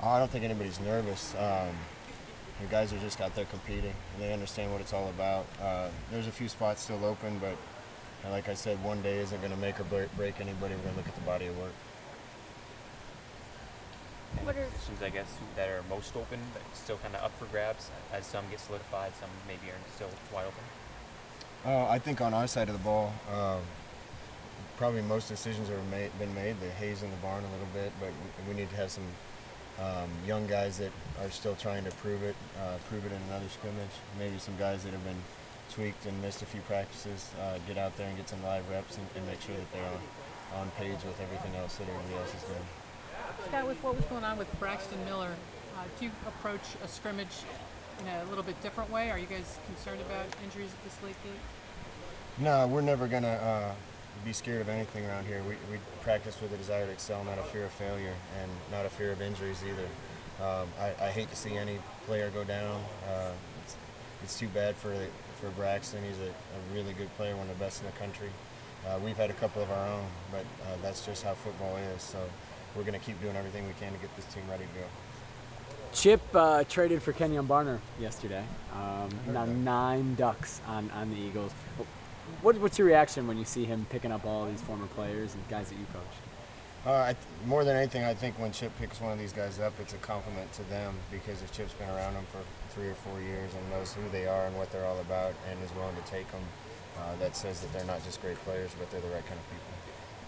I don't think anybody's nervous. The guys are just out there competing, and they understand what it's all about. There's a few spots still open, but like I said, one day isn't going to make or break anybody. We're going to look at the body of work. What are positions, I guess, that are most open, but still kind of up for grabs as some get solidified, some maybe are still wide open? I think on our side of the ball, probably most decisions have been made. The hay's in the barn a little bit, but we need to have some young guys that are still trying to prove it in another scrimmage. Maybe some guys that have been tweaked and missed a few practices, get out there and get some live reps and make sure that they're on page with everything else that everybody else is doing. Scott, with what was going on with Braxton Miller, do you approach a scrimmage in a little bit different way? Are you guys concerned about injuries at this late date? No, we're never going to be scared of anything around here. We practice with a desire to excel, not a fear of failure, and not a fear of injuries either. I hate to see any player go down. It's too bad for Braxton. He's a really good player, one of the best in the country. We've had a couple of our own, but that's just how football is. So we're going to keep doing everything we can to get this team ready to go. Chip traded for Kenyon Barner yesterday. Now 9 ducks on the Eagles. What's your reaction when you see him picking up all these former players and guys that you coached? More than anything, I think when Chip picks one of these guys up, it's a compliment to them, because if Chip's been around them for 3 or 4 years and knows who they are and what they're all about and is willing to take them, that says that they're not just great players, but they're the right kind of people.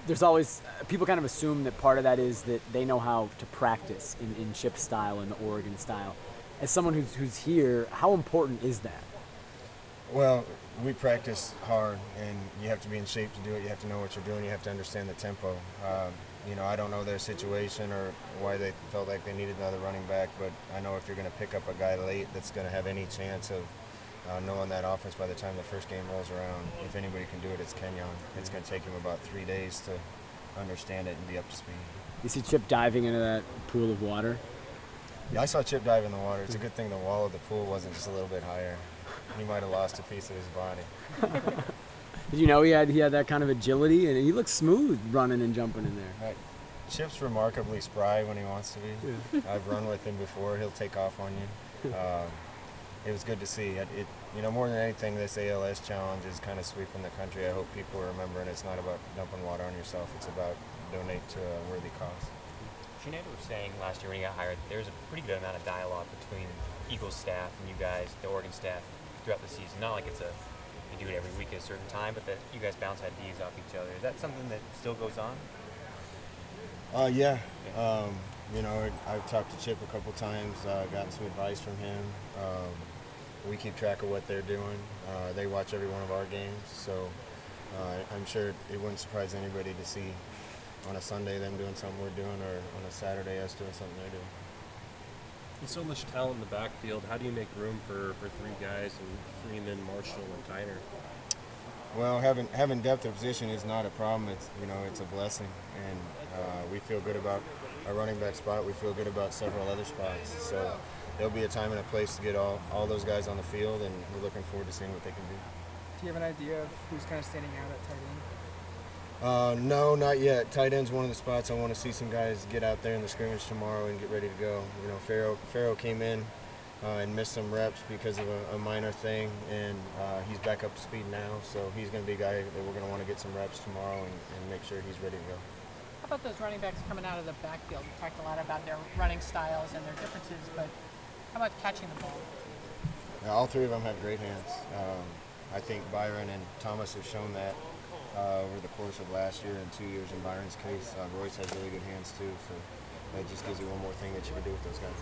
There's always people kind of assume that part of that is that they know how to practice in Chip's style and the Oregon style. As someone who's here, how important is that? Well, we practice hard, and you have to be in shape to do it. You have to know what you're doing. You have to understand the tempo. I don't know their situation or why they felt like they needed another running back, but I know if you're going to pick up a guy late that's going to have any chance of knowing that offense by the time the first game rolls around, if anybody can do it, it's Kenyon. It's going to take him about 3 days to understand it and be up to speed. You see Chip diving into that pool of water? Yeah, I saw Chip dive in the water. It's a good thing the wall of the pool wasn't just a little bit higher. He might have lost a piece of his body. Did you know he had that kind of agility, and he looks smooth running and jumping in there? Right. Chip's remarkably spry when he wants to be. Yeah. I've run with him before. He'll take off on you. It was good to see. More than anything, this ALS challenge is kind of sweeping the country. I hope people remember, and it's not about dumping water on yourself. It's about donate to a worthy cause. Schneider was saying last year when he got hired, there's a pretty good amount of dialogue between Eagles staff and you guys, the Oregon staff, throughout the season. Not like you do it every week at a certain time, but that you guys bounce ideas off each other. Is that something that still goes on? Yeah. I've talked to Chip a couple times, gotten some advice from him. We keep track of what they're doing. They watch every one of our games, so I'm sure it wouldn't surprise anybody to see on a Sunday them doing something we're doing, or on a Saturday us doing something they're doing. With so much talent in the backfield, how do you make room for 3 guys, and Freeman, Marshall, and Tyner? Well, having depth of position is not a problem. It's a blessing, and we feel good about our running back spot. We feel good about several other spots. So there'll be a time and a place to get all those guys on the field, and we're looking forward to seeing what they can do. Do you have an idea of who's kind of standing out at tight end? No, not yet. Tight end's one of the spots I want to see some guys get out there in the scrimmage tomorrow and get ready to go. Farrell came in and missed some reps because of a minor thing, and he's back up to speed now, so he's going to be a guy that we're going to want to get some reps tomorrow and make sure he's ready to go. How about those running backs coming out of the backfield? We talked a lot about their running styles and their differences, but how about catching the ball? Yeah, all 3 of them have great hands. I think Byron and Thomas have shown that over the course of last year and 2 years in Byron's case. Royce has really good hands too, so that just gives you one more thing that you can do with those guys.